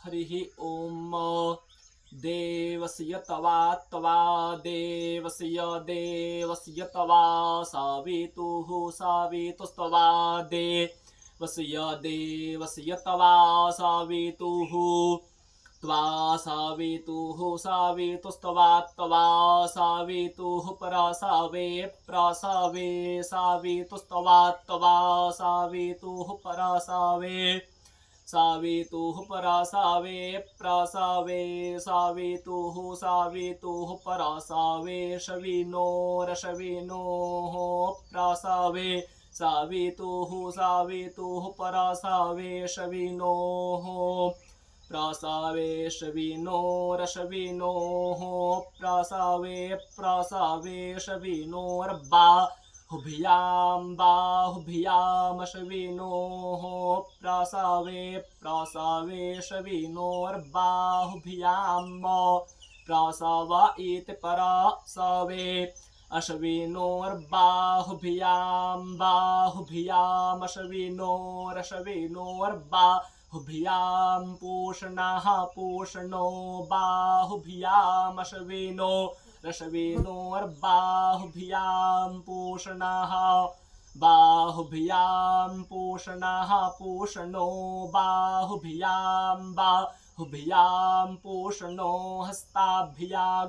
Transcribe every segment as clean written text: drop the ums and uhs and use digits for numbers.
हरिः ॐ देवस्य तवा तवा देवस्य देवस्य तवा सावितुः सावितुस्तवा देवस्य देवस्य तवा सावितुः त्वा सावितुः सावितुस्तवा त्वा सावितुः प्रसावे प्रसावे सावितुस्तवा त्वा सावितुः प्रसावे सावितुः प्रसावे प्रसावे सावितुः सावितुः प्रसावे शविनोरशविनोः प्रसावे सावितुः सावितुः प्रसावे शविनोः प्रसावे शविनोरशविनोः प्रसावे प्रसावे शविनोर्बाहुभ्यां बाहुभ्यां शविनोः प्रसावे प्रसावे शविनोर्बाहुभ्यां प्रसाव इति प्रसावे अश्विनोर्बाहुभ्यां बाहुभ्यां अश्विनोरश्विनोर्बाहुभ्यां पूषणः पूषणो बाहुभ्यां अश्विनो रश्विनोर्बाहुभ्यां पूषणः बाहुभ्यां पूषणः पूषणो बाहुभ्यां बाहुभ्यां पूषणो हस्ताभ्यां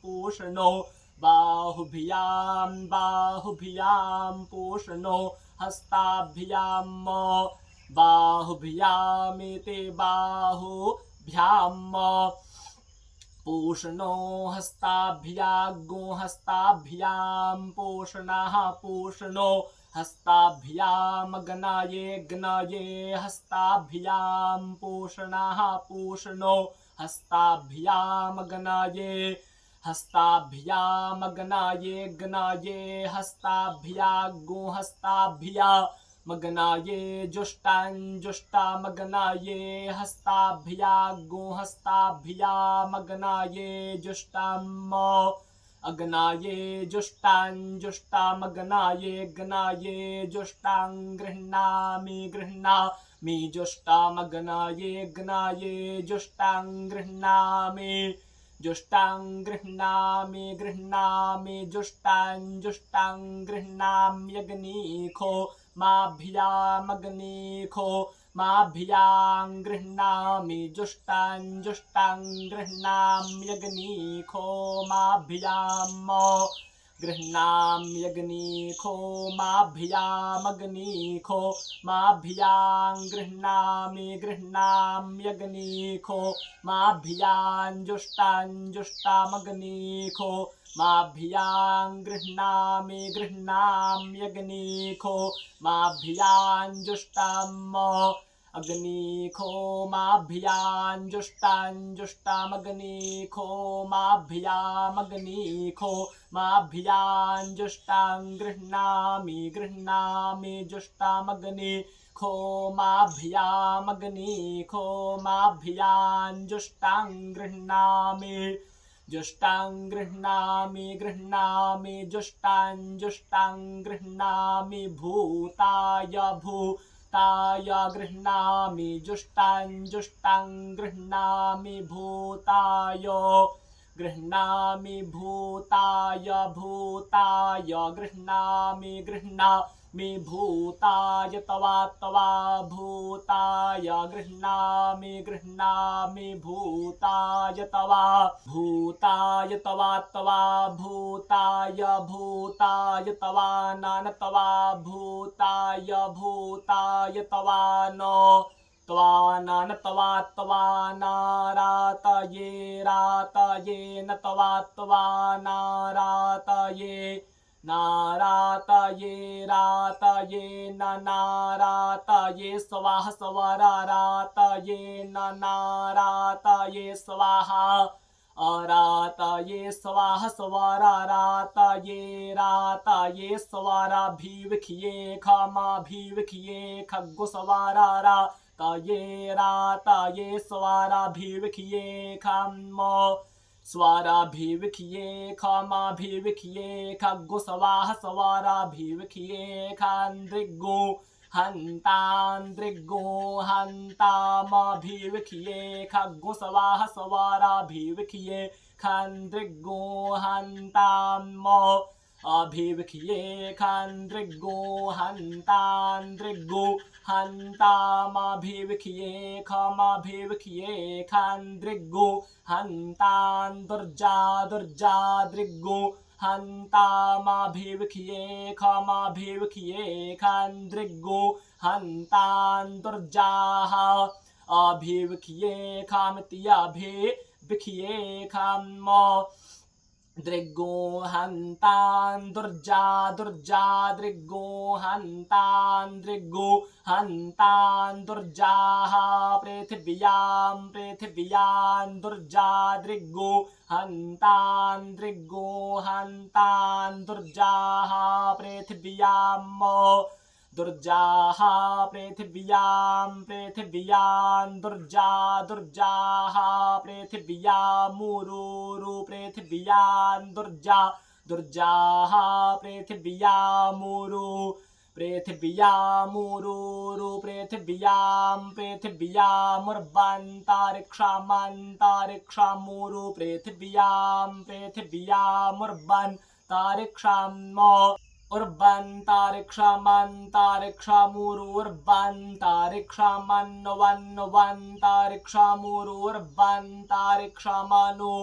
पूषणो बाहुभ्यां बाहुभ्यां पूषणो हस्ताभ्यां बाहुभ्यामिति बाहुभ्यां पूषणो हस्ताभ्यां हस्ताभ्यां पूषणः पूषणो हस्ताभ्यां गणाये गणाये हस्ताभ्यां पूषणः पूषणो हस्ताभ्यां गणाये हस्ताभ्यां गणाये गणाये हस्ताभ्यां हस्ताभ्यां गणाये जुष्टां जुष्टां गणाये हस्ताभ्यां हस्ताभ्यां गणाये जुष्टां अगनाये जुष्टां जुष्टां गणाये गणाये जुष्टां गृह्णामि गृह्णामि जुष्टां गणाये गणाये जुष्टां गृह्णामि जुष्टां गृह्णामि गृह्णामि जुष्टां जुष्टां गृह्णाम्यग्निखो माभ्यामग्निखो माभ्यां गृह्णामि जुष्टां जुष्टां गृह्णाम्यग्निखो माभ्यां गृह्णाम्यग्निखो माभ्यामग्निखो माभ्यां गृह्णामि गृह्णाम्यग्निखो माभ्यां जुष्टां जुष्टामग्निखो माभ्यां गृह्णामि गृह्णाम्यग्निखो माभ्यां जुष्टाम् अग्निखो माभ्यां जुष्टां जुष्टामग्निखो माभ्यामग्निखो माभ्यां जुष्टां गृह्णामि गृह्णामि जुष्टामग्निखो माभ्यामग्निखो माभ्यां जुष्टां गृह्णामि जुष्टां गृह्णामि गृह्णामि जुष्टां जुष्टां गृह्णामि भूताय भूताय गृह्णामि जुष्टां जुष्टां गृह्णामि भूताय गृह्णामि भूताय भूताय गृह्णामि गृह्णामि भूताय तवा तवा भूताय गृह्णामि गृह्णामि भूताय तवा भूताय तवा तवा भूताय भूताय तवा नान तवा भूताय भूताय तवा नो त्वानान तवा त्वा नारातये रातये न तवा त्वा नारातये नारातये रातये न नारातये स्वाहा स्वरारातये न नारातये स्वाहा अरातये स्वाहा स्वरारातये रातये स्वाराभिविखिये खमाभिविखिये खग्गु स्वारारा तये रातये स्वाराभिविखिये खम स्वाराभिविखिये खमाभिविखिये खग्गु स्वाहा स्वाराभिविखिये खान्द्रिगु हन्तान्द्रिगो हन्तामभिविख्ये खग्गो स्वाह स्वाराभिविख्ये खन्द्रिगो हन्ताम अभिविख्ये खन्द्रिगो हन्तान्द्रिगो हन्तामभिविख्ये खमभिविख्ये खन्द्रिगो हन्तान्दुर्जा दुर्जाद्रिगो हन्तामभिविख्ये खमभिविख्ये खन्द्रिगो हन्तान्दुर्जाः अभिविख्ये खमित्यभिविख्ये खम दृग्गो हन्तान्दुर्जा दुर्जाद्रिगो हन्तान्द्रिगो हन्तान्दुर्जाः पृथिव्यां पृथिव्यान्दुर्जाद्रिगो हन्तान्द्रिगो हन्तान्दुर्जाः पृथिव्यां दुर्जाः पृथिव्यां पृथिव्यान्दुर्जा दुर्जाः पृथिव्यामुरुरु पृथिव्यान्दुर्जा दुर्जाः पृथिव्यामुरु पृथिव्यामुरुरु पृथिव्यां पृथिव्यामुर्वन्तारिक्षामन्तारिक्षामुरु पृथिव्यां पृथिव्यामुर्वन्तारिक्षाम उर्वन्तारिक्षामन्तारिक्षामुरुर्वन्तारिक्षामुरुर्वन्तारिक्षामनु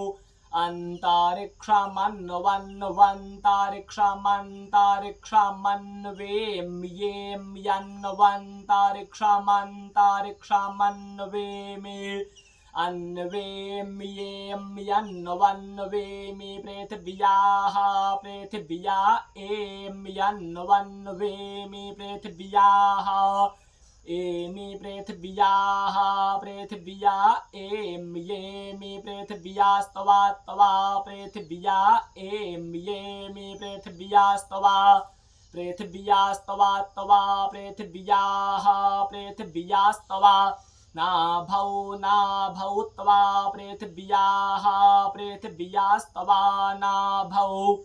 अन्तारिक्षामन्वन्तारिक्षामन्तारिक्षामन्वेम्येम्यन्वन्तारिक्षामन्वेमे अन्वेम्येम्यन्वन्वेमि पृथिव्याः पृथिव्या एम्यन्वन्वेमि पृथिव्याः एमि पृथिव्याः पृथिव्या एम्येमि पृथिव्यास्तवा तवा पृथिव्या एम्येमि पृथिव्यास्तवा पृथिव्यास्तवा तवा पृथिव्याः पृथिव्यास्तवा नाभौ त्वा पृथिव्याः पृथिव्यास्तवा नाभौ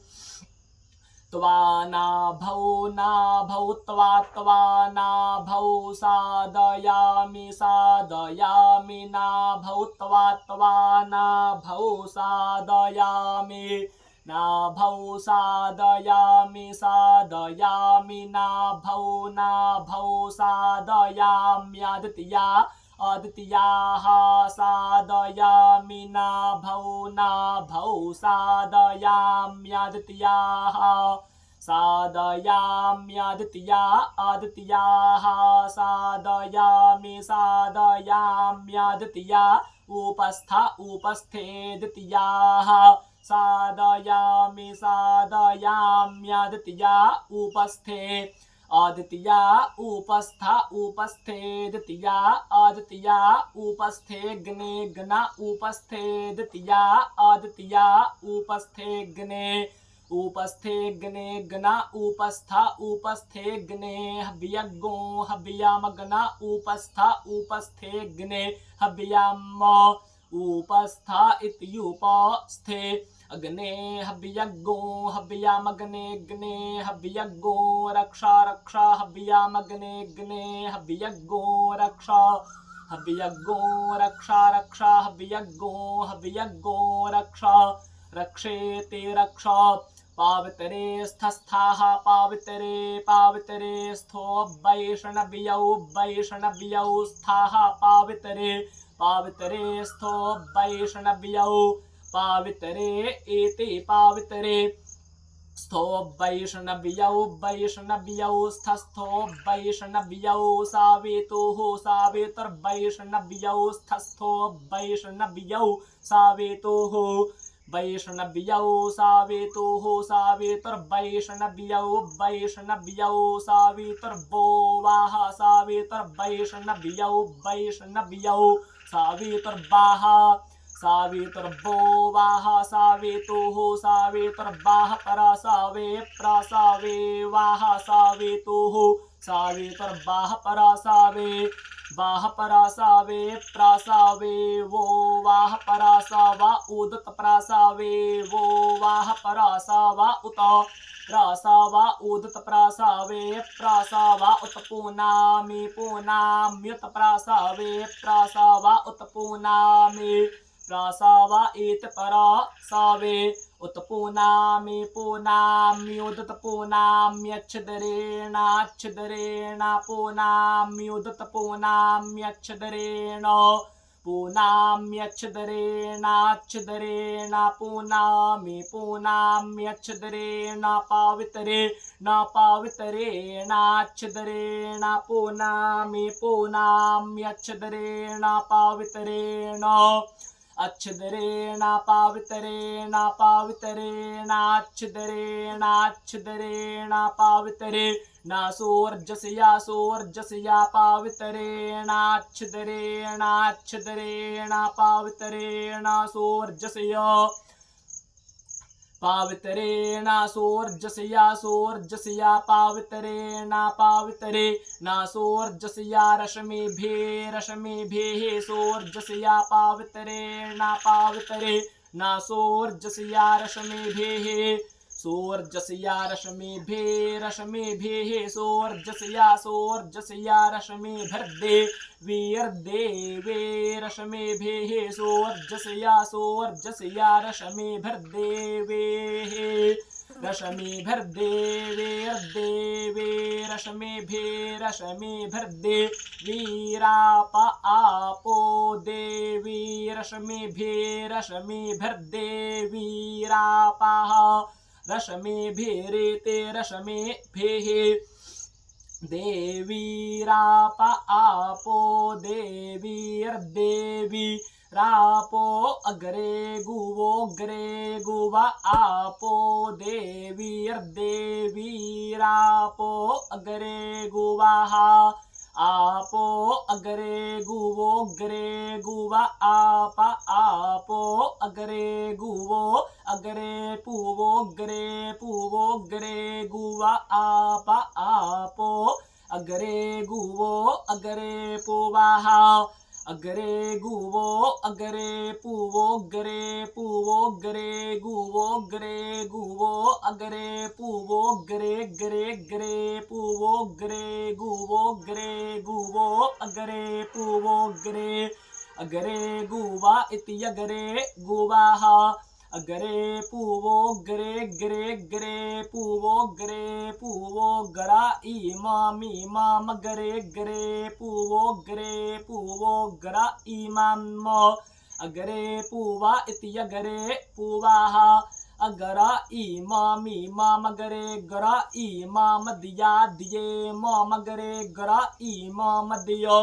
त्वा नाभौ त्वा नाभौ सादयामि सादयामि नाभौ त्वा नाभौ सादयामि नाभौ सादयामि सादयामि नाभौ सादयाम्यादित्या अदित्याः सादयामि नाभौ सादयाम्यादित्याः सादयाम्यादित्या आदित्याः सादयामि सादयाम्यादित्या उपस्थेदित्याः सादयामि सादयाम्यादित्या उपस्थे आदित्या उपस्थेदित्या आदित्या उपस्थेग्ने गना उपस्थेदित्या आदित्या उपस्थेग्ने उपस्थेग्ने गना उपस्थेग्ने हव्यगो हव्यामगना उपस्थेग्ने हव्याम उपस्था इत्युपस्थे अग्ने हव्यगो हव्यामग्ने ग्ने हव्यगो रक्षा रक्षा हव्यामग्ने ग्ने हव्यगो रक्षा हव्यगो रक्षा रक्षा हव्यगो रक्षा रक्षेते रक्षा पावितरे स्थस्थाः पावितरे स्थो वैष्णव्यौ स्थाः पावितरे स्थो वैष्णव्यौ पावितरे एते पावितरे स्थो वैष्णव्यौ स्थस्थो वैष्णव्यौ सावेतुः सावेतुर्वैष्णव्यौ स्थस्थो वैष्णव्यौ सावेतुः वैष्णव्यौ सावेतुः सावेतुर्वैष्णव्यौ वैष्णव्यौ सावेतुर्वो वाः सावेतुर्वैष्णव्यौ सावेतुर्वाः सावेतुर्वो वाः सावेतुः सावेतुर्वाः परासावे प्रासावे वाः सावेतुः सावेतुर्वाः परासावे वाह परासावे प्रासावे वो वाह परासावा उदत प्रासावे वो वाह परासावा उत प्रासावा उदत प्रासावे प्रासावा उत पूनामि पूनाम्युत प्रासावे प्रासावा उत पूनामि प्रासावा एत परासावे उत पूनामि पूनाम्युदत पूनाम्यच्छदरेणाच्छदरेण पूनाम्युदत पूनाम्यच्छदरेण पूनाम्यच्छदरेणाच्छदरेण पूनामि पूनाम्यच्छदरेण पावितरेण पावितरेणाच्छदरेण पूनामि पूनाम्यच्छदरेण पावितरेण अच्छदरेण पावितरेण पावितरेणाच्छदरेणाच्छदरेण पावितरेण सोर्जसया सोर्जसया पावितरेणाच्छदरेणाच्छदरेण पावितरेण सोर्जसया पावितरेण सोर्जसया सोर्जसया पावितरेण पावितरेण सोर्जसया रश्मिभिः सोर्जसया पावितरेण पावितरेण सोर्जसया रश्मिभिः सोर्जसया रश्मिभिः सोर्जसया सोर्जसया रश्मिभिर्देवीर्देवे रश्मिभिः सोर्जसया सोर्जसया रश्मिभिर्देवेः रश्मिभिर्देवीर्देवे रश्मिभिर्देवीराप आपो देवी रश्मिभिर्देवीरापाः रश्मिभिरेते रश्मिभिः देवीराप आपो देवीर्देवी रापो अग्रे गुवा आपो देवीर्देवीरापो अग्रे गुवाः आपो अग्रे गुवा आप आपो अग्रे गुवो अग्रे पूवोग्रे गुवा आप आपो अग्रे गुवो अग्रे पूवाः अग्रे गुवो अग्रे पूवोग्रे गुवो अग्रे पूवोग्रे ग्रे पूवोग्रे गुवो अग्रे पूवोग्रे अग्रे गुवा इति अग्रे गुवाः अग्रे पूवोग्रे ग्रे पूवोग्रा इमाम ग्रे पूवोग्रा इमाम अग्रे पूवा इति अग्रे पूवाः अग्रा इमाम अग्रे ग्रा इमाम दिया दिये माम अग्रे ग्रा इमाम दियो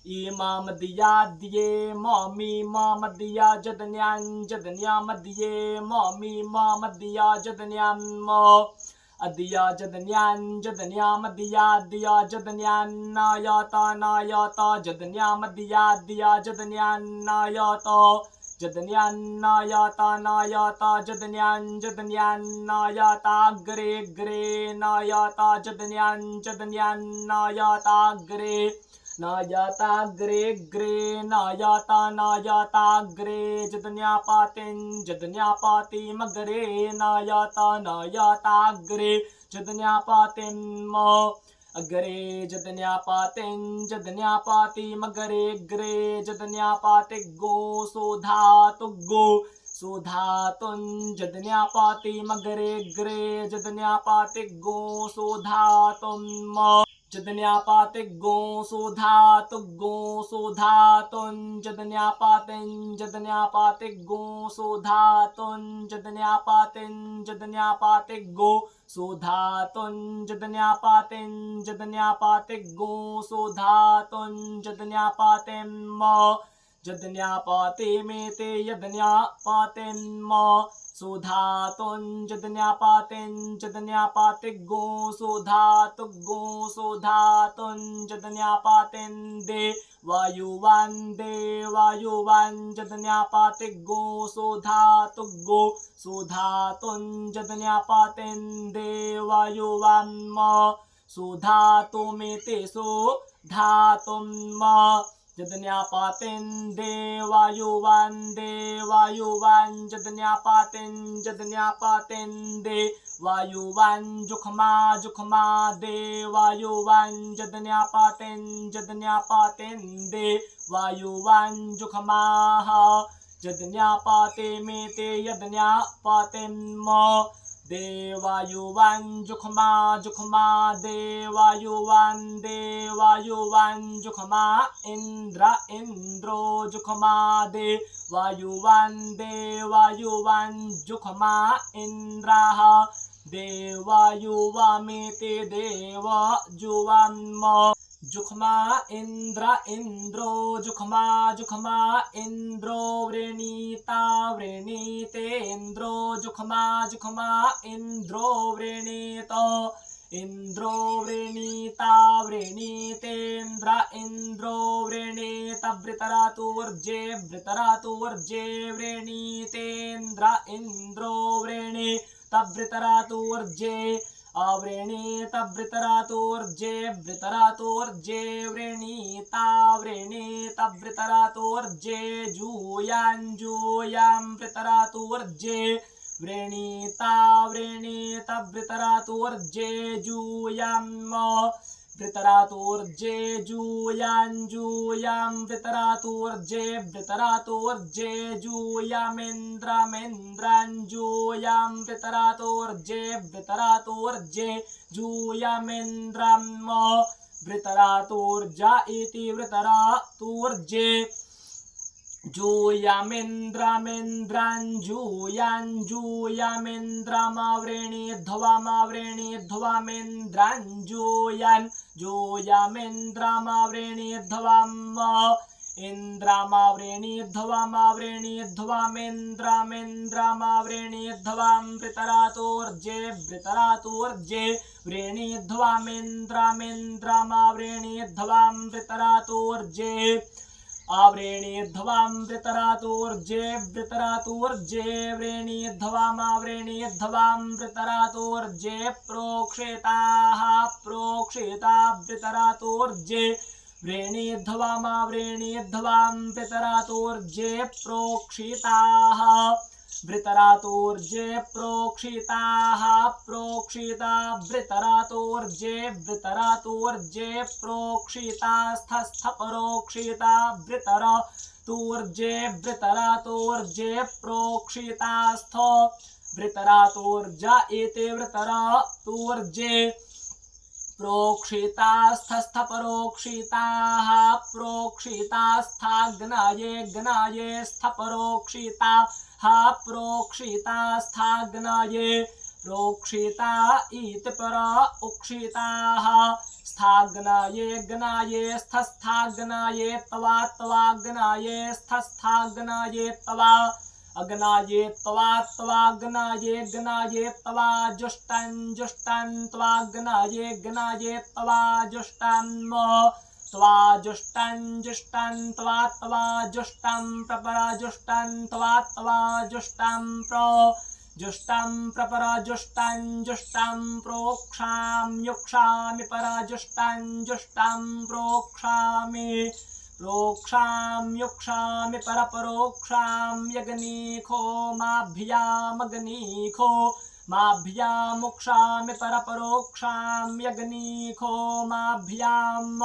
इमाम दिया दिये मामी माम दिया जदन्याम दिये मामी माम दिया जदन्याम अदिया जदन्याम दिया जदन्यानायता नायता जदन्याम दिया जदन्यानायता जदन्यानायता नायता जदन्यानायता ग्रे नायता जदन्यानायता ग्रे नायता ग्रे नायता ग्रे जदन्यापातिम ग्रे नायता ग्रे जदन्यापातिम अग्रे जदन्यापातिम ग्रे जदन्यापातिगो सुधातुं जदन्यापातिम ग्रे जदन्यापातिगो सुधातुम जदन्यापातिगो सुधातुं जदन्यापातिगो सुधातुं जदन्यापातिगो सुधातुं जदन्यापातिगो सुधातुं जदन्यापातिमेते यदन्यापातिम सुधातुं जदन्यापातिगो सुधातुं जदन्यापातिन्दे वायुवान् जदन्यापातिगो सुधातुं जदन्यापातिन्दे वायुवान् सुधातुमेते धातुं म जदन्यापातेन देवायुवान् देवायुवान् जदन्यापातेन देवायुवान् जुखमा जुखमा देवायुवान् जदन्यापातेन देवायुवान् जुखमाः जदन्यापाते मेते यदन्यापातेन म देवायुवान् जुखमा जुखमा देवायुवान् जुखमा इंद्रो जुखमा देवायुवान् जुखमा इंद्राः देवायुवामेते देवायुवान्म जुखमा इंद्रो जुखमा इंद्रो वृणीता वृणीते इंद्रो जुखमा इंद्रो वृणीत इंद्रो वृणीता वृणीतेन्द्र इंद्रो वृणीत वृतरातुर्जे वृणीतेन्द्र इंद्रो वृणीत वृतरातुर्जे अवृणीत वृतरातुर्जे वृणीता वृतरातुर्जे जूयां वृतरातुर्जे वृणीता वृतरातुर्जे जूयां वृतरातुर्जे जूयां वृतरातुर्जे जूयामेन्द्रां जूयां वृतरातुर्जे जूयामेन्द्रां वृतरातुर्जा इति वृतरातुर्जे जूयामेन्द्रां जूयामेन्द्रामावृणीध्वामेन्द्रां जूयामेन्द्रामावृणीध्वाम् इंद्रामावृणीध्वामेन्द्रां वृतरातुर्जे वृणीध्वामेन्द्रामावृणीध्वां वृतरातुर्जे आवृणीध्वां वृतरातुर्जे वृणीध्वामावृणीध्वां वृतरातुर्जे प्रोक्षिता वृतरातुर्जे वृणीध्वामावृणीध्वां वृतरातुर्जे प्रोक्षिताः वृतरातुर्जे प्रोक्षिता वृतरातुर्जे प्रोक्षितास्थस्थ परोक्षिता वृतरातुर्जे प्रोक्षितास्थ वृतरातुर्जा एते वृतरातुर्जे प्रोक्षितास्थस्थ परोक्षिताः प्रोक्षितास्थाग्नाये स्थ परोक्षिताः प्रोक्षितास्थाग्नाये प्रोक्षिता इति परोक्षिताः स्थाग्नाये स्थस्थाग्नाये त्वाग्नाये स्थस्थाग्नाये त्वा अग्नाये त्वाग्नाये त्वा जुष्टं त्वाग्नाये त्वा जुष्टं त्वा जुष्टं प्रपराजुष्टं त्वा जुष्टं जुष्टं प्रोक्षामि युक्षामि पराजुष्टं जुष्टं प्रोक्षामि युक्षामि परपरोक्षां यज्ञीखो माभ्यामग्नीखो माभ्यामुक्षामि परपरोक्षां यज्ञीखो माभ्याम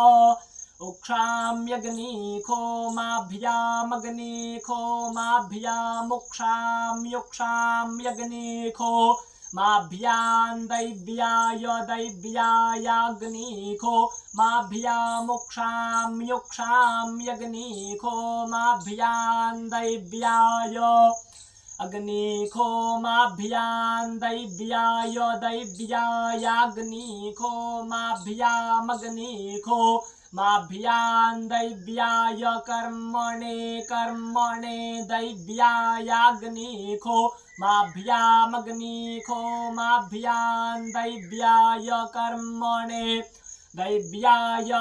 उक्षां यज्ञीखो माभ्यामग्नीखो माभ्यामुक्षां युक्षां यज्ञीखो माभ्यां दैव्यायाग्नीखो माभ्यामुक्षां युक्षां यज्ञीखो माभ्यां दैव्याय अग्नीखो माभ्यां दैव्यायाग्नीखो माभ्यामग्नीखो माभ्यां दैव्याय कर्मणे दैव्यायाग्नीखो माभ्यामग्नीखो माभ्यां दैव्याय कर्मणे दैव्याय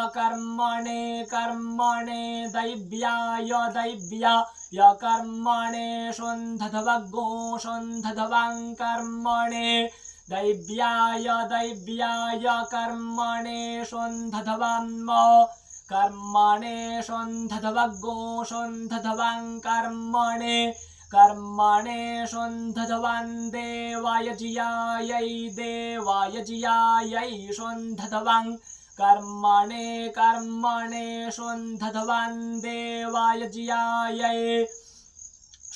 दैव्याय कर्मणे शोन्धध्वं कर्मणे दैव्याय कर्मणे शोन्धध्वं कर्मणे शोन्धध्वगो शोन्धध्वं कर्मणे कर्मणे शोन्धध्वं देवाय जियायै देवाय जियायै शोन्धध्वं कर्मणे कर्मणे शोन्धध्वं देवाय जियायै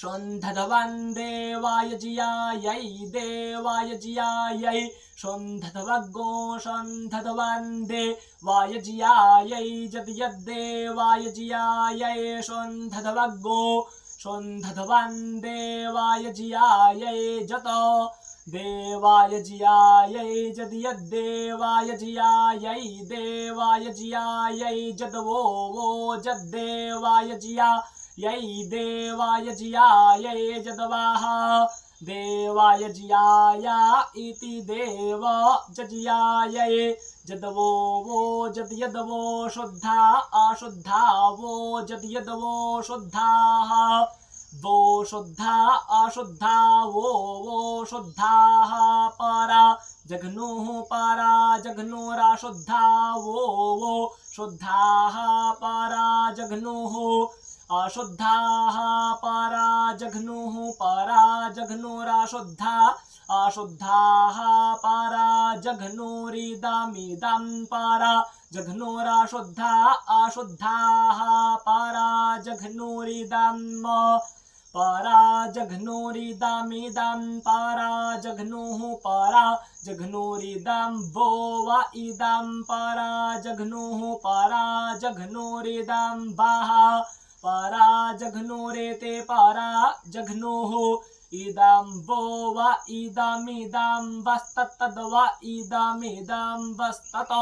शोन्धध्वं देवाय जियायै देवाय जियायै शोन्धध्वगो शोन्धध्वं देवाय जियायै यद्यद्देवाय जियायै शोन्धध्वगो शोन्धध्वं देवाय जियायै जत देवाय जियायै यद्यद्देवाय जियायै देवाय जियायै जद्वो वो जद्देवाय जियायै देवाय जियायै जद्वाः देवाय जियाया इति देव जजियायै जद्वो वो जद्यद्वो शुद्धा अशुद्धा वो जद्यद्वो शुद्धाः वो शुद्धा अशुद्धा वो शुद्धाः परा जघ्नुः परा जघ्नुराशुद्धा वो शुद्धाः परा जघ्नुः अशुद्धाः परा जघ्नुः परा जघ्नुराशुद्धा अशुद्धाः परा जघ्नुरिदमिदं परा जघ्नुराशुद्धा अशुद्धाः परा जघ्नुरिदं परा जघ्नुरिदमिदं परा जघ्नुः परा जघ्नुरिदं वो व इदं परा जघ्नुः परा जघ्नुरिदं वः परा जघ्नुरेते परा जघ्नुः इदं वो व इदमिदं वस्तत्तद्व इदमिदं वस्तत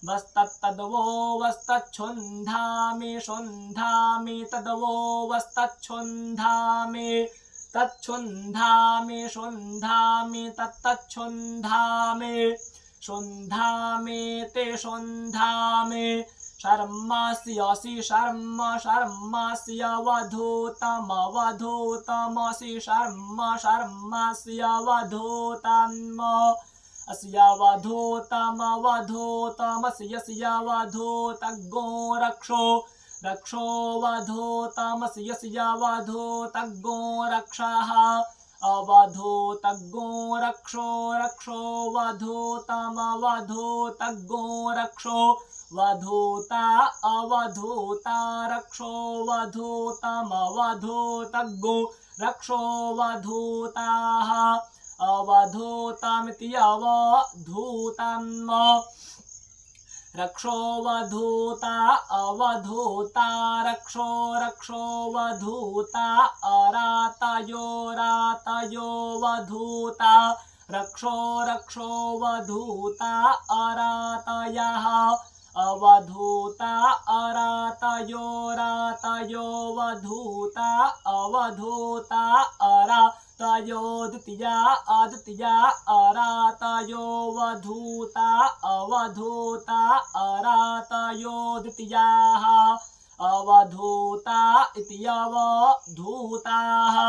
वस्तत्तद्वो वस्तच्छुन्धामि शुन्धामि तद्वो वस्तच्छुन्धामि तच्छुन्धामि शुन्धामि तत्तच्छुन्धामि शुन्धामि ते शुन्धामि शर्मस्यसि शर्म शर्मस्य वधूतमवधूतमसि शर्म शर्मस्य वधूतम् अस्य वधूतमवधूतमस्य वधूतगो रक्षो रक्षो वधूतमस्य वधूतगो रक्षः अवधूतगो रक्षो रक्षो वधूतमवधूतगो रक्षो वधूता अवधूता रक्षो वधूतमवधूतगो रक्षो वधूताः अवधूतमिति अवधूतम् रक्षो वधूता अवधूता रक्षो रक्षो वधूता अरातयो रातयो वधूता रक्षो रक्षो वधूता अरातयः अवधूता अरातयो रातयो वधूता अवधूता अरातयो द्वितीया अद्वितीया अरातयो वधूता अवधूता अरातयो द्वितीयाः अवधूता इति अवधूताः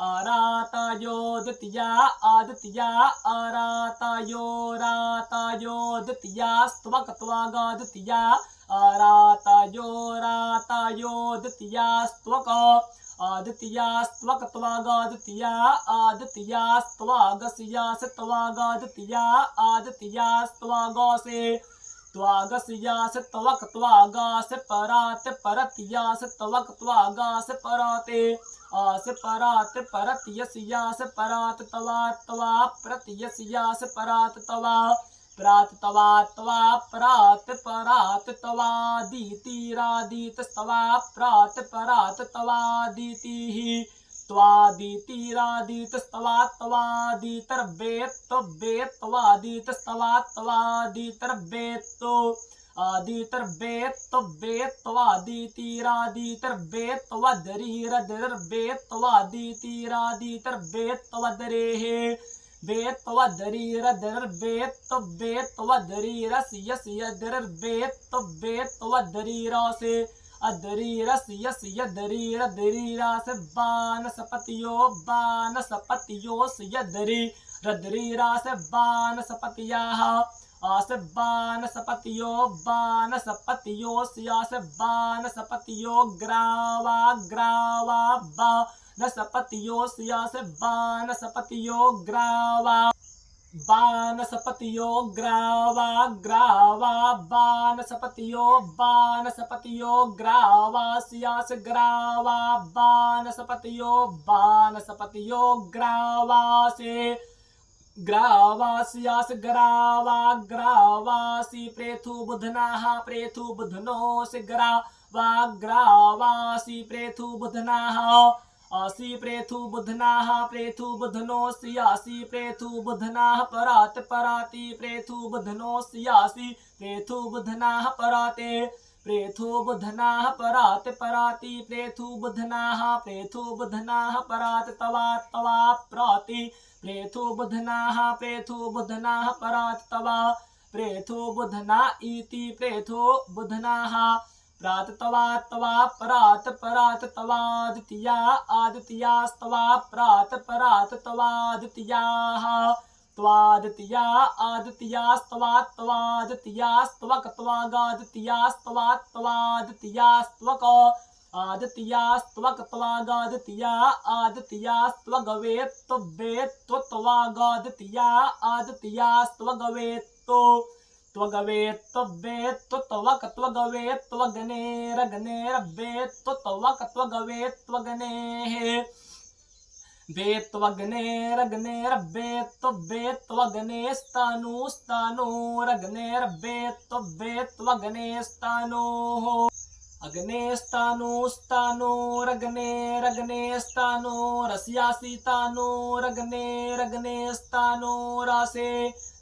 अरातयो द्वितीया अद्वितीया अरातयो रातयो द्वितीया स्तवकत्वाग द्वितीया अरातयो रातयो द्वितीया स्तवक अद्वितीया स्तवकत्वाग द्वितीया अद्वितीया स्तवागस्य सत्वाग द्वितीया अद्वितीया स्तवागसे त्वागस्य सत्वकत्वाग से परात परतिया सत्वकत्वाग से पराते से परात परतियस्या से परात तवा तवा प्रतियस्या से परात तवा प्रात तवा तवा प्रात परात तवा दीतिरादीत तवा प्रात परात तवा दीतिः त्वादीतिरादीत तवा तवादीतर्वेत तवादीत तवा तवादीतर्वेत आदितर्वेत तवादीतिरादीतर्वेत तवदरीरदर्वेत तवादीतिरादीतर्वेत तवदरेः वेत तवदरीरदर्वेत तवदरीरस्यस्यदर्वेत तवदरीरसे अदरीरस्यस्य दरीरदरीरासे बानसपतियो बानसपतियोस्य दरीरदरीरासे बानसपतियाः आसे बानस्पतियो बानस्पतियो स्यासे बानस्पतियो ग्रावा ग्रावा बानस्पतियो स्यासे बानस्पतियो ग्रावा बानस्पतियो ग्रावा ग्रावा बानस्पतियो ग्रावा स्यास ग्रावा बानस्पतियो ग्रावा से ग्रावास्यास ग्रावा ग्रावासी प्रेथु बुधनाः प्रेथु बुधनो से ग्रावासी प्रेथु बुधनाः आसी प्रेथु बुधनाः प्रेथु बुधनो सियासी प्रेथु बुधनाः परात पराति प्रेथु बुधनो सियासी प्रेथु बुधनाः पराते प्रेथु बुधनाः परात पराति प्रेथु बुधनाः परात तवा तवा प्राति प्रेथु बुधनाः परात तवा प्रेथु बुधना इति प्रेथु बुधनाः प्रात तवा तवा परात परात तवादित्या आदित्यास्तवा प्रात परात तवादित्याः त्वादित्या आदित्यास्तवा त्वादित्यास्त्वक त्वागादित्यास्तवा त्वादित्यास्त्वक आदित्यास्त्वक त्वागादित्या आदित्यास्त्वगवेत्त्वेत्त्वागादित्या आदित्यास्त्वगवेत्तो त्वगवेत्त्वेत्त्वक त्वगवेत्त्वगनेरगनेरवेत्त्वक त्वगवेत्त्वगनेः वेत्त्वगनेरगनेरवेत्त्वगनेस्तानोस्तानोरगनेरवेत्त्वगनेस्तानोः अग्नेस्तानोस्तानोरगनेरगनेस्तानोरगनेरगनेस्तानोरासे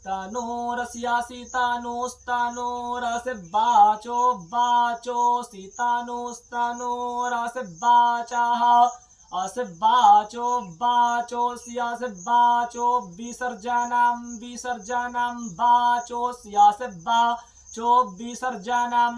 तानोरस्यासि तानोस्तानोरसे वाचो वाचोऽसि तानोस्तानोरसे वाचाः असे वाचो वाचोऽस्यासे वाचो विसर्जनां विसर्जनां वाचोऽस्यासे वाचो विसर्जनां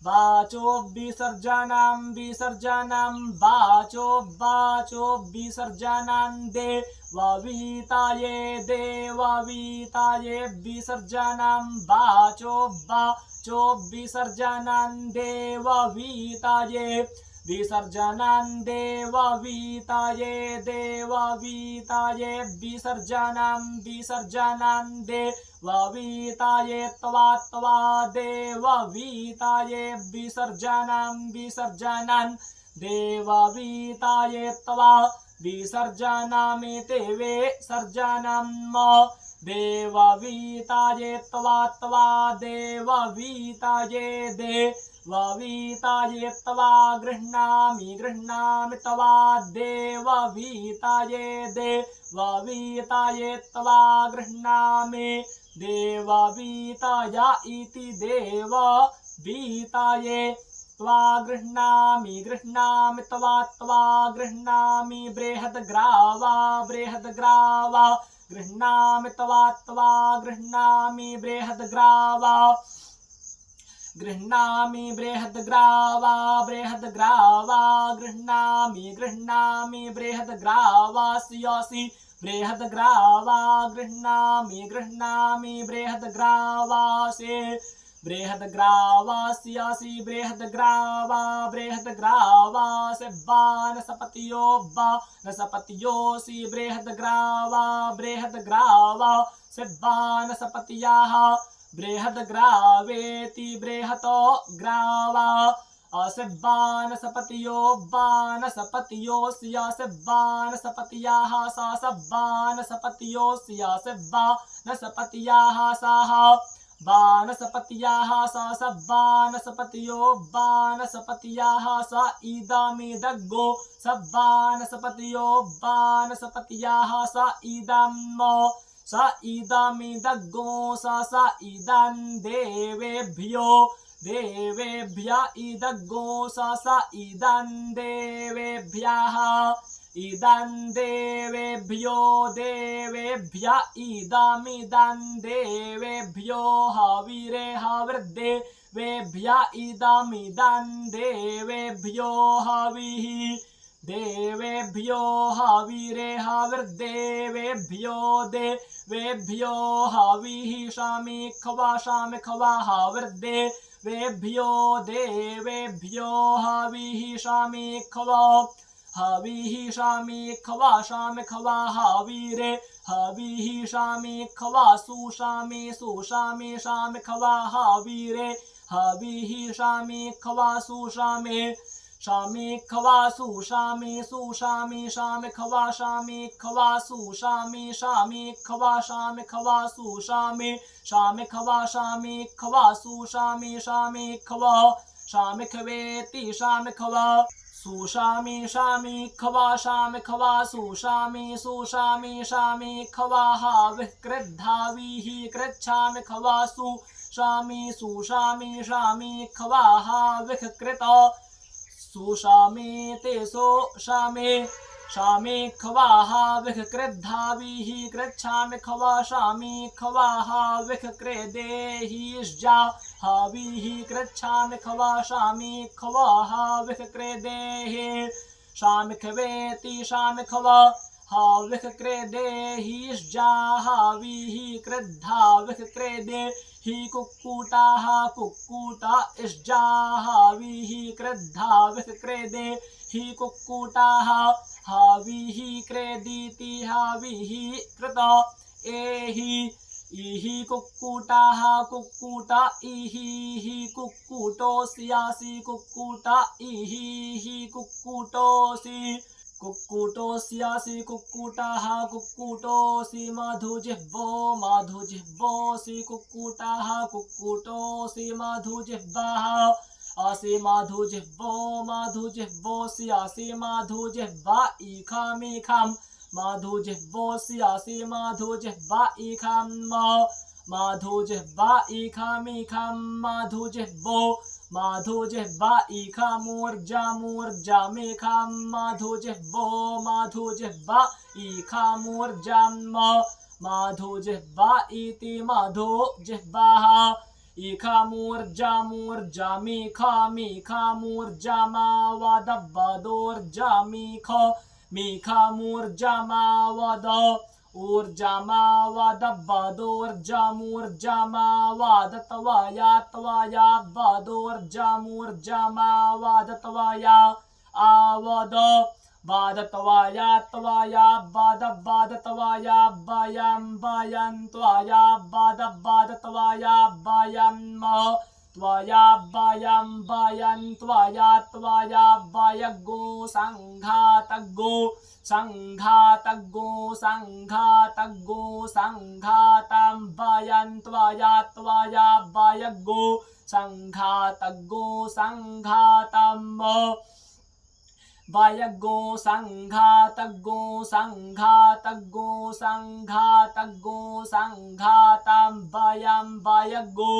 वाचो विसर्जनां विसर्जनां वाचो वाचो विसर्जनां देववीताये देववीताये विसर्जनां वाचो वाचो विसर्जनां देववीताये विसर्जनां देववीताये देववीताये विसर्जनां विसर्जनां देववीताये त्वा त्वा देववीताये विसर्जनां विसर्जनां देववीताये त्वा विसर्जनामिति विसर्जनं देववीताये त्वा त्वा देववीताये देववीताये त्वा गृह्णामि गृह्णामि त्वा देववीताये देववीताये त्वा गृह्णामि देववीताय इति देववीताये त्वा गृह्णामि गृह्णामि त्वा त्वा गृह्णामि बृहद्ग्रावा बृहद्ग्रावा गृह्णामि त्वा त्वा गृह्णामि बृहद्ग्रावा गृह्णामि बृहद्ग्रावा बृहद्ग्रावा गृह्णामि गृह्णामि बृहद्ग्रावा स्यासि बृहद्ग्रावा गृह्णामि गृह्णामि बृहद्ग्रावासे बृहद्ग्रावा स्यासि बृहद्ग्रावा बृहद्ग्रावासे वानस्पतियो वानस्पतियोऽसि बृहद्ग्रावा बृहद्ग्रावा से वानस्पत्याः बृहद्ग्रावेति बृहतो ग्रावा असे वानस्पतियो वानस्पतियोऽस्यासे वानस्पत्याः सा वानस्पतियोऽस्यासे वानस्पत्याः साः वानस्पत्याः सा वानस्पतियो वानस्पत्याः सा इदमिदग्गो स वानस्पतियो वानस्पत्याः सा इदम् स इदमिदग्गो स इदं देवेभ्यो देवेभ्य इदग्गो स इदं देवेभ्यः इदं देवेभ्यो देवेभ्य इदमिदं देवेभ्यो हविरे हविर्देवेभ्य इदमिदं देवेभ्यो हविः देवेभ्यो हवीरे हविर्देवेभ्यो देवेभ्यो हविः शामिखवा शामिखवा हविर्देवेभ्यो देवेभ्यो हविः शामिखवा हविः शामिखवा शामिखवा हवीरे हविः शामिखवा सुशामि सुशामि शामिखवा हवीरे हविः शामिखवा सुशामि शामिखवा सुशामि सुशामि शामिखवा शामिखवा सुशामि शामिखवा शामिखवा सुशामि शामिखवा शामिखवा सुशामि शामिखवा शामिखवेति शामिखवा सुशामि शामिखवा शामिखवा सुशामि सुशामि शामिखवा हविः कृद्धाविः कृच्छामिखवा सुशामि सुशामि शामिखवा हविः कृत सुशामि ते सोशामि शामिखवा हविः कृद्धाविः कृच्छामिखवा शामिखवा हविः कृदेहिष्जा हविः कृच्छामिखवा शामिखवा हविः कृदेहि शामिखवेति शामिखवा हविः कृदेहिष्जा हविः कृद्धाविः कृदेहि कुक्कुटाः कुक्कुटा इष्जा हविः कृद्धाविः कृदेहि कुक्कुटाः हविः कृदीति हविः कृत एहि इहि कुक्कुटाः कुक्कुटा इहि कुक्कुटोऽस्यासि कुक्कुटा इहि कुक्कुटोऽसि कुक्कुटोऽस्यासि कुक्कुटाः कुक्कुटोऽसि मधुजिह्वो मधुजिह्वोऽसि कुक्कुटाः कुक्कुटोऽसि मधुजिह्वाः असि मधुजिह्वो मधुजिह्वोऽसि असि मधुजिह्वा इखामिखां मधुजिह्वोऽसि असि मधुजिह्वा इखां मधुजिह्वा इखामिखां मधुजिह्वो मधुजिह्वा इखामूर्जामूर्जामेखां मधुजिह्वो मधुजिह्वा इखामूर्जां मधुजिह्वा इति मधुजिह्वाः इखामूर्जामूर्जामेखामीखामूर्जामावदवदोर्जामीख मीखामूर्जामावद ऊर्जामावदवदोर्जामूर्जामावदत्वया त्वया वदोर्जामूर्जामावदत्वया आवद वादत्वया त्वया वदवदत्वया वयं वयं त्वया वदवदत्वया वयं त्वया वयं वयं त्वया त्वया वयगो सङ्घातगो सङ्घातगो सङ्घातगो सङ्घातं वयं त्वया त्वया वयगो सङ्घातगो सङ्घातं वयगो सङ्घातगो सङ्घातगो सङ्घातगो सङ्घातं वयं वयगो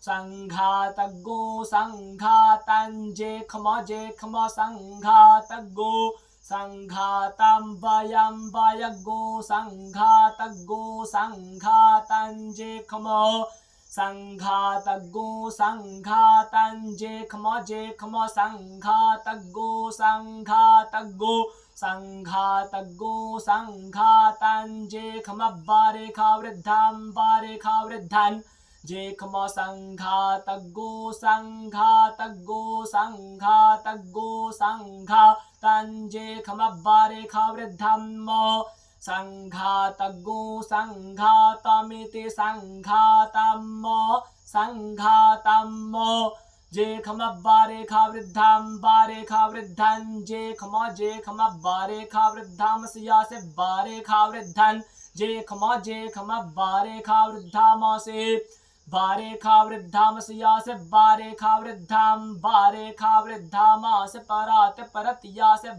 सङ्घातगो सङ्घातं जेखम जेखम सङ्घातगो सङ्घातं वयं वयगो सङ्घातगो सङ्घातं जेखम सङ्घातगो सङ्घातं जेखम जेखम सङ्घातगो सङ्घातगो सङ्घातगो सङ्घातं जेखम बारेखा वृद्धं जेखम सङ्घातगो सङ्घातगो सङ्घातगो सङ्घातं जेखम बारेखा वृद्धं सङ्घातगो सङ्घातमिति सङ्घातं सङ्घातं जेखम बारेखा वृद्धं जेखम जेखम बारेखा वृद्धं सियासे बारेखा वृद्धं जेखम जेखम बारेखा वृद्धामसे बारेखा वृद्धामसियासे बारेखा वृद्धामासे पराते परतियासे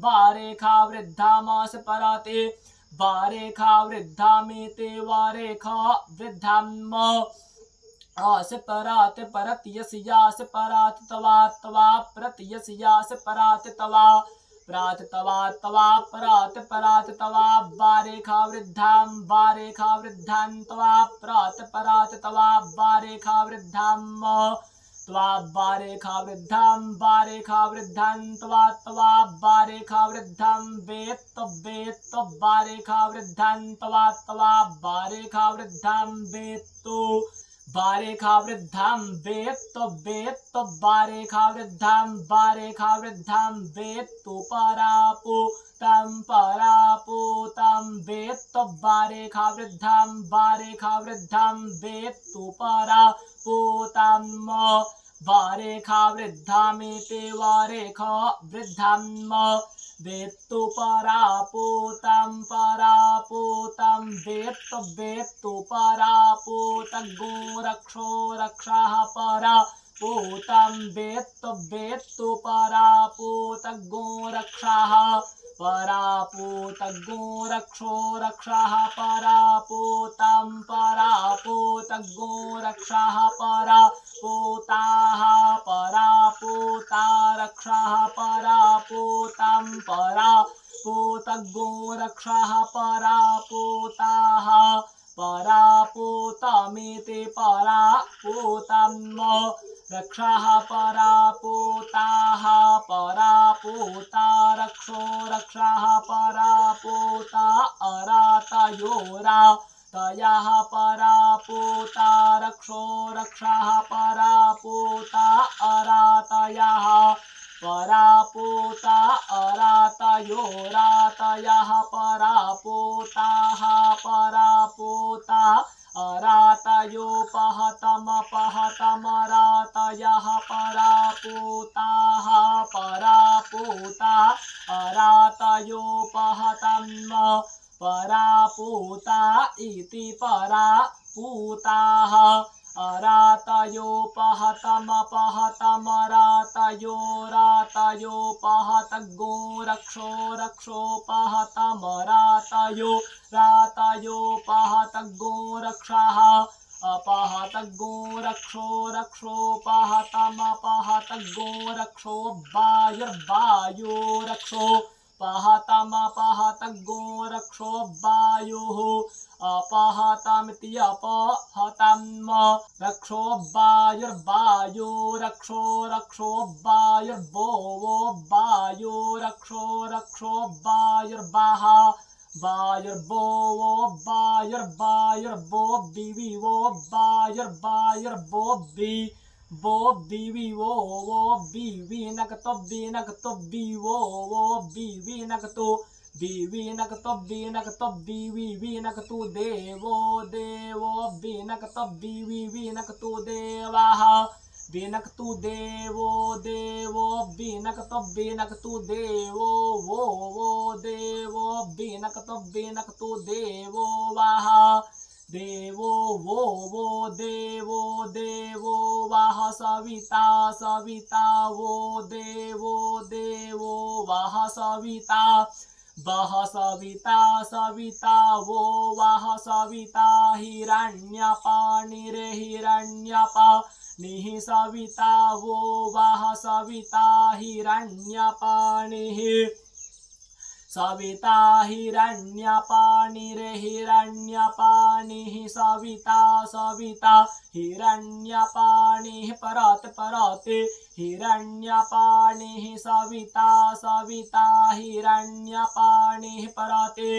बारेखा वृद्धामासे पराते बारेखा वृद्धामेते वारेखा वृद्धाम आसे पराते परतियसियासे परात तवा तवा प्रतियसियासे पराते तवा प्रात तवा तवा परात परात तवा बारेखा वृद्धां तवा प्रात परात तवा बारेखा वृद्धां त्वा बारेखा वृद्धं बारेखा वृद्धं त्वा बारेखा वृद्धं वेत्त बारेखा वृद्धं त्वा बारेखा वृद्धं वेत्तु बारेखा वृद्धं वेत्त बारेखा वृद्धं वेत्तु परापूतं वेत्त बारेखा वृद्धं वेत्तु परापूतं बारेखा वृद्धामिति वारेखा वृद्धं वेत्तु परापूतं वेत्तु परापूतं गोरक्षो रक्षः परापूतं वेत्तु परापूतं गोरक्षः परापूतं गोरक्षो रक्षः परापूतं गोरक्षः परापूताः परापूता रक्षः परापूतं गोरक्षः परापूताः परापूतमिति परापूतं रक्षः परापूताः परापूता रक्षो रक्षः परापूता अरातयोरातयः परापूता रक्षो रक्षः परापूता अरातयः परापूता अरातयोरातयः परापूताः परापूता अरातयोपहतमपहतमरातयः परापूताः परापूता अरातयोपहतं परापूता इति परापूताः अरातयोपहतमपहतमरातयोरातयोपहत गोरक्षो रक्षोपहतमरातयोरातयोपहत गोरक्षः अपहत गोरक्षो रक्षोपहतमपहत गोरक्षो वायुर्वायुरक्षो पहतमपहत गोरक्षो वायुः अपहतमिति अपहतं रक्षो वायुर्वायुरक्षो रक्षो वायुर्वो वायुरक्षो रक्षो वायुर्वः वायुर्वो वायुर्वायुर्वो विविवो वायुर्वायुर्वो वो विविवो वो विविनकतो विनकतो विवो वो विविनकतो विविनकतो विनकतो विविनकतो देवो देवो विनकतो विविनकतो देवः विनकतो देवो देवो विनकतो विनकतो देवो वो देवो विनकतो देवो वः देवो वो देवो देवो वः सविता सविता वो देवो वः सविता वः सविता सविता वो वः सविता हिरण्यपाणिर्हिरण्यपाणिः सविता वो वः सविता हिरण्यपाणिः सविता हिरण्यपाणिर्हिरण्यपाणिः सविता सविता हिरण्यपाणिः परते हिरण्यपाणिः सविता सविता हिरण्यपाणिः परते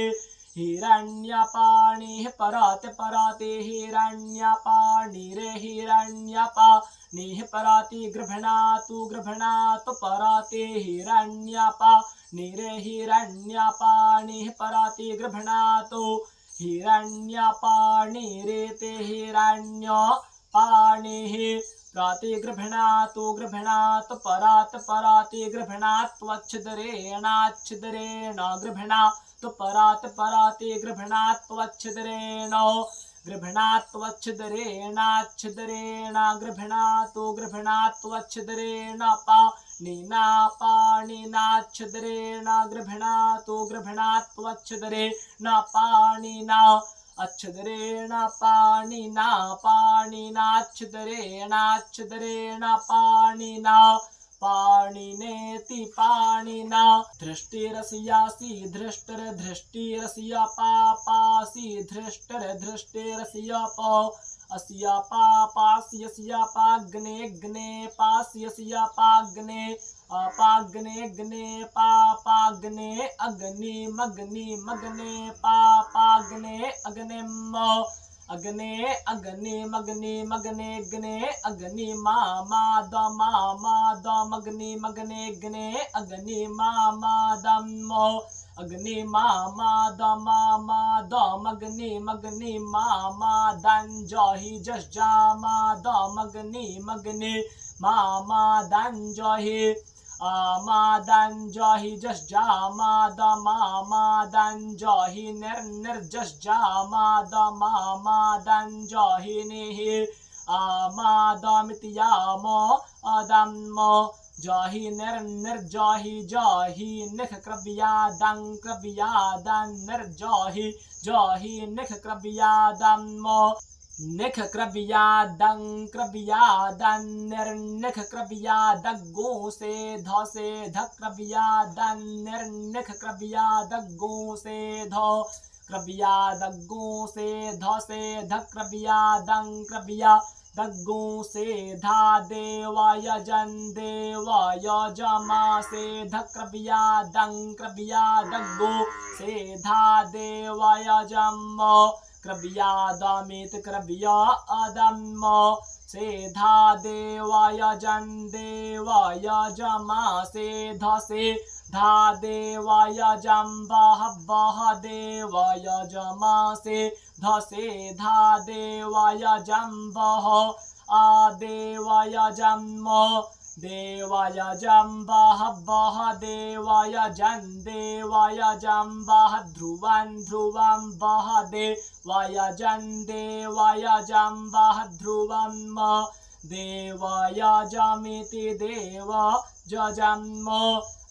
हिरण्यपाणिः परते हिरण्यपाणिर्हिरण्यपाणिः परते गृभणातु परते हिरण्यपाणिर्हिरण्यपाणिः परते गृभणातु हिरण्यपाणिरेते हिरण्यपाणिः प्रतिगृभणातु परते गृभणात्वच्छिदरेणाच्छिदरेण गृभणातु परते गृभणात्वच्छिदरेण गृभणात्वच्छिदरेणाच्छिदरेण गृभणात्वच्छिदरेण पाणिनाच्छिदरेण गृभणात्वच्छिदरेण पाणिना अच्छिदरेण पाणिनाच्छिदरेण पाणिना पाणिनेति पाणिना धृष्टिरस्यासि धृष्टिरस्या पापासि धृष्टिरस्या अस्या पास्यस्य पाग्ने ग्ने पास्यस्य पाग्ने अपाग्ने ग्ने पाग्ने अग्नि मग्नि मग्ने पाग्ने अग्निम अग्ने अग्नि मग्नि मग्ने ग्ने अग्नि मा द मग्नि मग्ने ग्ने अग्नि मा दम अग्नि मा द मग्नि मग्नि मा दं जहि जस जा मा द मग्नि मग्नि मा दं जहि मा दं जहि जस जा मा दं जहि निर जस जा मा दं जहि निहि मा दमित्याम अदम जहि निर जहि निख कृपया दं निर जहि निख कृपया दम निख कृपया दं निर निख कृपया दग्गो से ध कृपया दं निर निख कृपया दग्गो से ध कृपया दग्गो से ध कृपया दं कृपया दग्गो से धा देवाय जन देवाय जमा से ध कृपया दं कृपया दग्गो से धा देवाय जम कृपया दमित कृपया अदम से धा देवाय जन देवाय जमा से धा देवाय जम बह देवाय जमा से धा देवाय जम बह आ देवाय जम देवाय जम बह देवाय जन देवाय जम बह ध्रुवं बह देवाय जन देवाय जम बह ध्रुवं देवाय जमिति देव जजम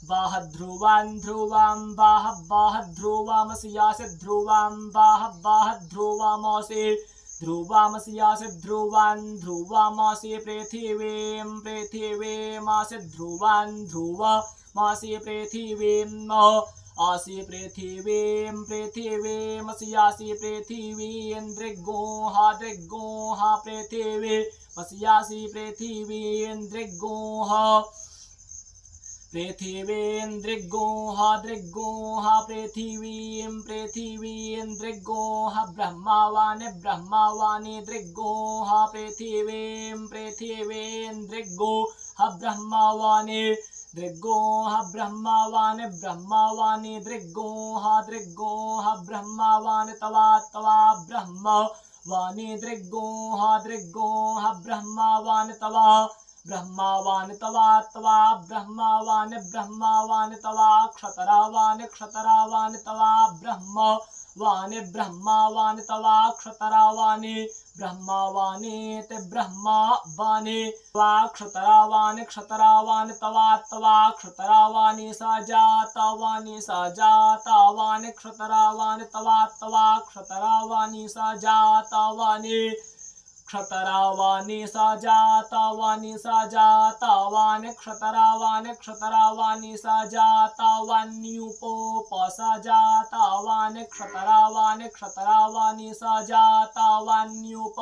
बह ध्रुवं बह ध्रुवमस्यासि ध्रुवं बह ध्रुवमसि ध्रुवमस्यासि ध्रुवमसि पृथिवीमसि ध्रुवमसि पृथिवीम् आसि पृथिवीमस्यासि पृथिवीन्द्रिगोः पृथिवीमस्यासि पृथिवीन्द्रिगोः पृथिवीन्द्रिगोः पृथिवीन्द्रिगोः ब्रह्मावानि दृग्गोः पृथिवीन्द्रिगोः ब्रह्मावानि दृग्गोः ब्रह्मावानि दृग्गोः ब्रह्मावानि तवा ब्रह्मवानि दृग्गोः ब्रह्मावानि तवा ब्रह्मावानि तवा ब्रह्मावानि तवा क्षतरावानि तवा ब्रह्मावानि तवा क्षतरावानि ब्रह्मावानि ते ब्रह्मावानि तवा क्षतरावानि तवा क्षतरावानि सजातवानि क्षतरावानि तवा क्षतरावानि सजातवानि क्षतरावानि सजातवानि क्षतरावानि सजातवान्युपसजातवानि क्षतरावानि सजातवान्युप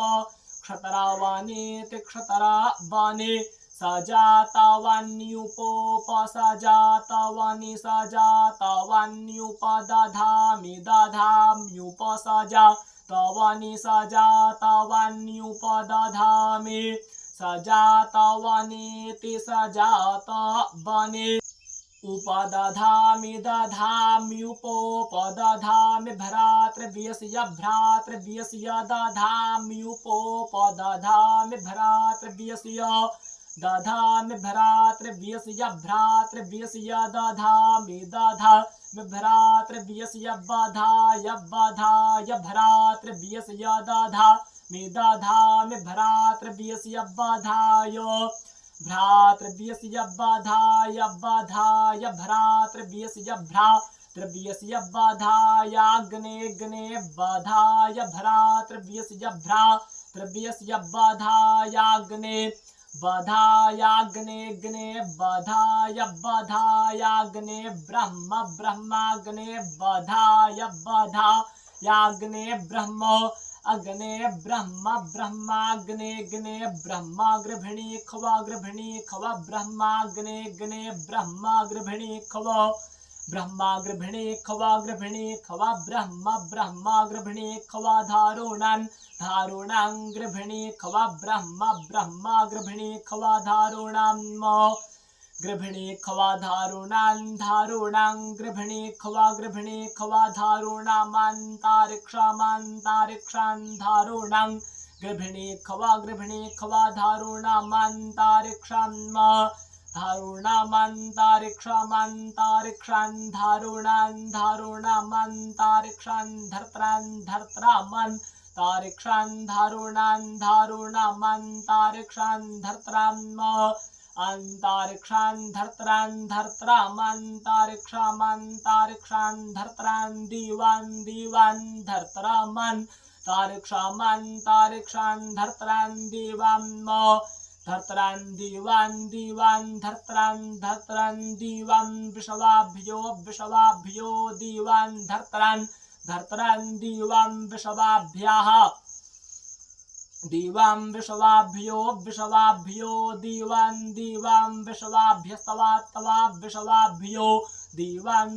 क्षतरावानि ते क्षतरावानि सजातवान्युपसजातवानि दधाम्युपसजातवानि सजातवान्युपदधामि सजातवानीति सजातवानि उपदधामि दधाम्युपोपदधामि भ्रातृव्यस्य दधाम्युपोपदधामि भ्रातृव्यस्य दधामि भ्रातृव्यस्य दधामि भ्रातृव्यस्य बधाय भ्रातृव्यस्य दधामि भ्रातृव्यस्य बधाय भ्रातृव्यस्य बधाय भ्रातृव्यस्य बधायाग्ने बधाय भ्रातृव्यस्य बधायाग्ने बधायाग्ने बधायाग्ने ब्रह्माग्ने बधायाग्ने ब्रह्म अग्ने ब्रह्म ब्रह्माग्ने ग्ने ब्रह्मा गृभिणी खवा ब्रह्माग्ने ग्ने ब्रह्मा गृभिणी खवा ब्रह्मागृभिणी खवा ब्रह्म ब्रह्मागृभिणी खवा धारुणान् गृभिणी खवा ब्रह्म ब्रह्मागृभिणी खवा धारुणाम् गृभिणी खवा धारुणान् गृभिणी खवा धारुणामान्तरिक्षान् धारुणां गृभिणी खवा धारुणामान्तरिक्षान् धारुणामान्तरिक्षान् धारुणामान्तरिक्षान् धर्त्रान् धारुणामान्तरिक्षान् अंतरिक्षान् धर्त्रान् दीवान् धर्त्रान् दीवान् विषवाभ्यो दीवान् धर्त्रान् दीवान् विषवाभ्याः दीवां विषवाभ्यो दीवान् विषवाभ्यस्तवा विषवाभ्यो दीवान्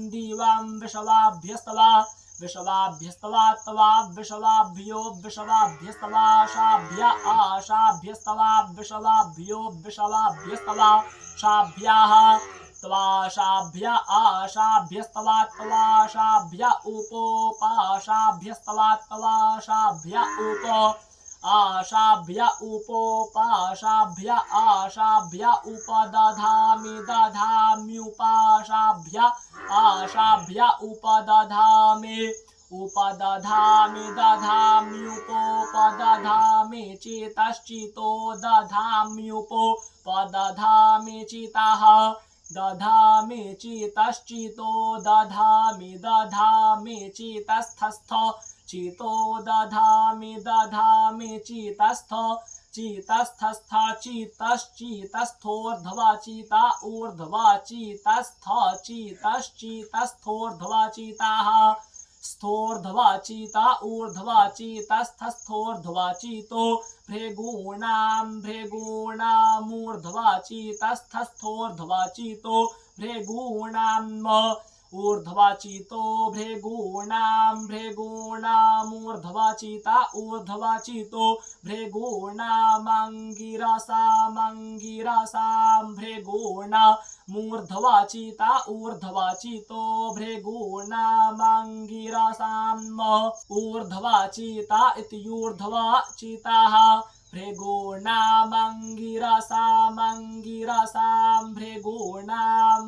विषवाभ्यस्तवा विषवाभ्यो शाभ्य आशाभ्यस्तवा विषवाभ्यो शाभ्याः शाभ्य आशाभ्यस्तवा शाभ्य उपोपाशाभ्यस्तवा शाभ्य उप आशाभ्य उपोपाशाभ्य आशाभ्य उपदधाम्युपाशाभ्य आशाभ्य उपदधाम्युपोपदधामि चेतश्चितो दधाम्युपोपदधामि चिताः दधामि चेतश्चितो दधामि चेतस्थस्थ चितो दधामि चेतस्थ चेतस्थस्था चेतश्चेतस्थोर्ध्वा चेता ऊर्ध्वा चेतस्थ चेतश्चेतस्थोर्ध्वा चेताः स्थोर्ध्वा चेता ऊर्ध्वा चेतस्थस्थोर्ध्वा चेतो भृगूणामूर्ध्वा चेतस्थस्थोर्ध्वा चेतो भृगूणाम् ऊर्ध्वा चेतो भृगूणामूर्ध्वा चेता ऊर्ध्वा चेतो भृगूणामङ्गिरसां भृगूणामूर्ध्वा चेता ऊर्ध्वा चेतो भृगूणामङ्गिरसाम् ऊर्ध्वा चेता इत्यूर्ध्वा चेताः भृगूणामङ्गिरसां भृगूणामङ्गिरसां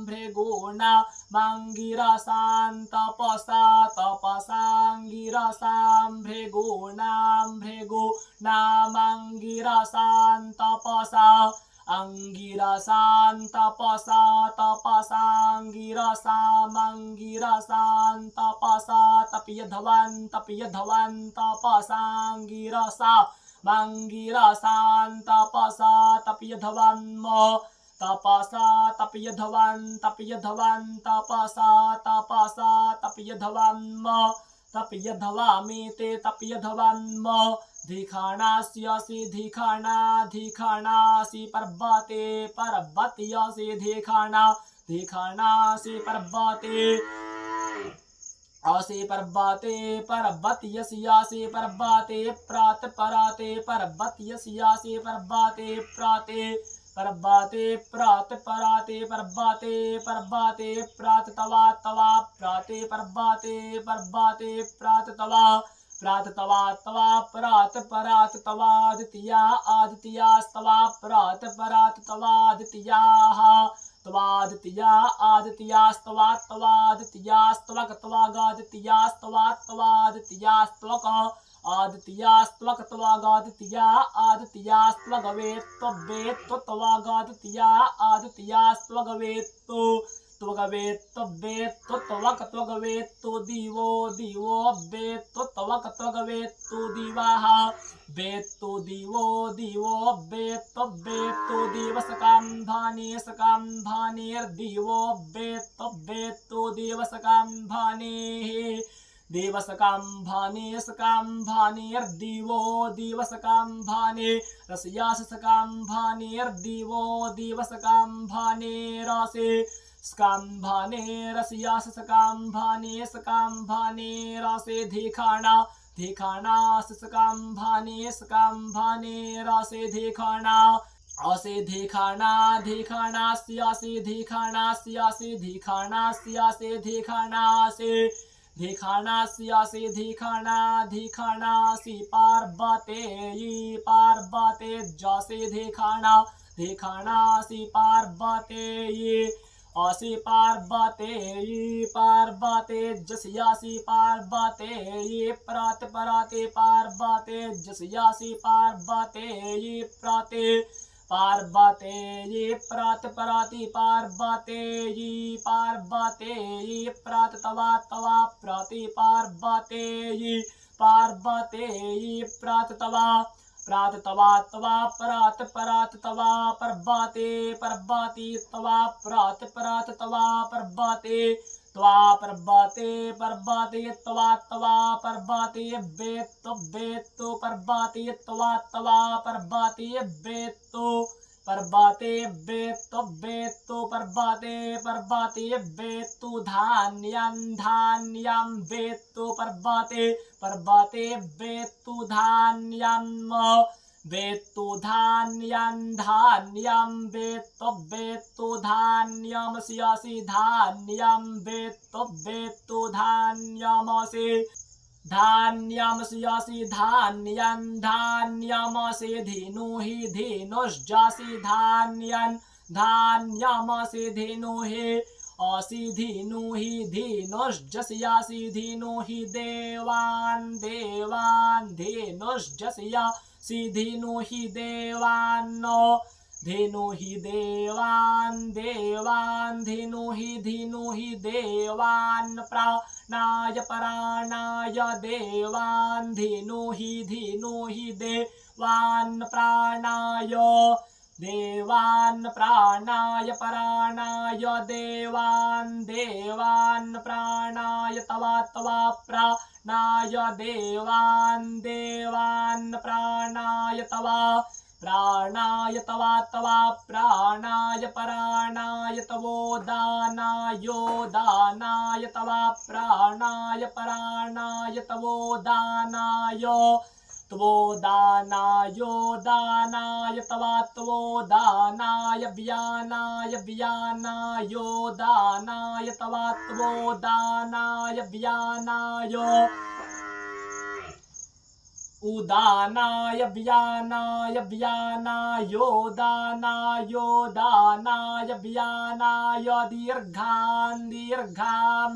तपसाङ्गिरसां भृगूणामङ्गिरसां तपसा अंगिरसां तपसा तपसाङ्गिरसां तपसा तप्यधवन् तपसाङ्गिरसा मंगिरसां तपसा तप्यधवन् तपसा तप्यधवन् तपसा तप्यधवामि ते तप्यधवन् धिखाणास्यसि धिखाणासि पर्वत्यसि धिखाणासि पर्वते आसे पर्वते पर्वत्यस्यासे पर्वते प्रातपराते पर्वत्यस्यासे पर्वते प्रातपराते पर्वते प्राततवा प्राते पर्वते प्राततवा प्रातपरातवादित्या आदित्यास्तवा प्रातपरातवादित्याः त्वादित्या आदित्यास्तवादित्यास्त्वक आदित्यास्त्वगवेत्त्वगवेत्त्ववेत्त्वगादित्या आदित्यास्त्वगवेत्तो त्वगवेत्तो दिवो वेत्तो दिवाः वेत्तो दिवो वेत्तो दिवसकां भानेर्दिवो वेत्तो दिवसकां भानेः दिवसकाम्भानेर्दिवो दिवसकाम्भाने रस्यासकाम्भानेर्दिवो दिवसकाम्भानेरासे स्काम्भाने रस्यासकाम्भाने स्काम्भानेरासे धिखाणा धिखाणासकाम्भाने स्काम्भानेरासे धिखाणा असे धिखाणा धिखाणास्यासे धिखाणास्यासे धिखाणास्यासे धिखाणासे धिखाणास्यासे धिखाणासी पार्वतेयी पार्वते जसे धिखाणासी पार्वतेयी असी पार्वतेयी पार्वते जस्यासी पार्वतेयी प्रते पार्वते जस्यासी पार्वतेयी प्रते पार्वतेयी प्रति पार्वतेयी पार्वतेयी प्रत तवा प्रति पार्वतेयी पार्वतेयी प्रत तवा प्रात तवा प्रात तवा पर्वते पर्वती तवा प्रात तवा पर्वते पर्वते तवा पर्वते बेत्तो पर्वते तवा पर्वते बेत्तो पर्वते बेत्तो पर्वते बेत्तो धान्यं बेत्तो पर्वते बेत्तो धान्यं बेत्तो धान्यं बेत्तो धान्यमस्यासि धान्यं बेत्तो धान्यमसि धान्यमस्यासि धान्यमसि धेनुहि धेनुश्जासि धान्यमसि धेनुहि असि धेनुहि धेनुश्जस्यासि धेनुहि देवान् धेनुश्जस्यासि धेनुहि देवान् धेनुहि देवान् प्राणाय पराणाय देवान् धेनुहि देवान् प्राणाय प्राणाय पराणाय देवान् प्राणाय तवा प्राणाय देवान् प्राणाय तवा प्राणाय तवा प्राणाय पराणाय तवो दानाय तवा प्राणाय पराणाय तवो दानाय तवा तवो दानाय व्यानाय तवा तवो दानाय व्यानाय उदानाय व्यानाय व्यानाय दीर्घां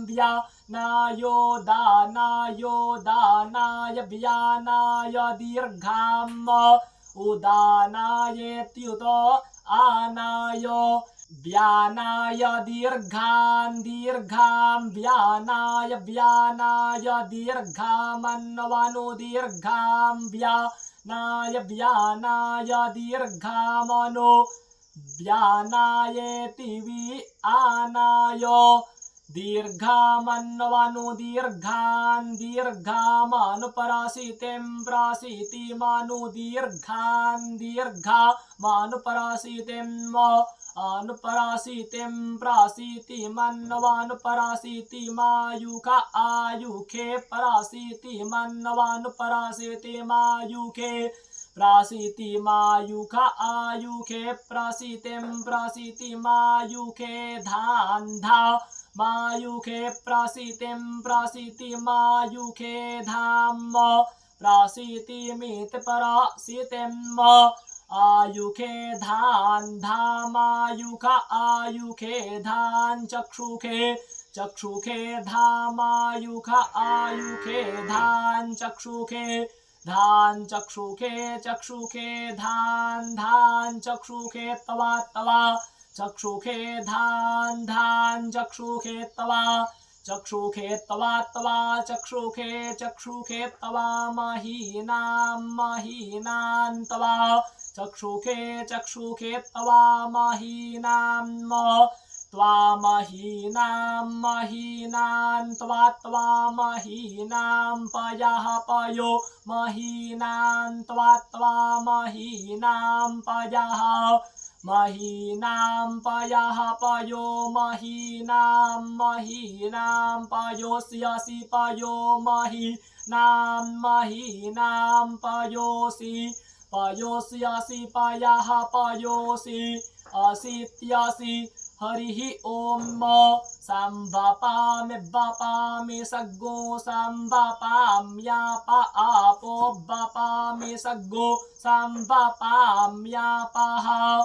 व्यानाय व्यानाय दीर्घाम् उदानायेत्युत आनाय व्यानाय दीर्घां व्यानाय दीर्घामन्वनु दीर्घां व्यानाय दीर्घामनु व्यानायेति वि आनाय दीर्घामन्वनु दीर्घामनुपरासितिं प्रासितिमनु दीर्घामनुपरासितिम् अनुपरासितिं प्रासितिमन्वनुपरासितिमायुख आयुखे परासितिमन्वनुपरासितिमायुखे प्रासितिमायुख आयुखे प्रासितिमायुखे धान्धा मायुखे प्रासितिमायुखे धाम प्रासितिमिति परासितिम् आयुखे धामायुख आयुखे धान चक्षुखे धामायुख आयुखे धान चक्षुखे धान चक्षुखे तवा चक्षुखे धान चक्षुखे तवा चक्षुखे तवा महीनां तवा चक्षुखे तवा महीनां त्वा महीनां महीनान् त्वा महीनां पयः पयो महीनान् त्वा महीनां पयः महीनां पयः पयो महीनां पयोस्यसि पयो महीनां पयोसि पयोस्यसि पयः पयोसि असीत्यसि हरिः ॐ संवपामि सग्गो संवपाम्याप आपो वपामि सग्गो संवपाम्यापः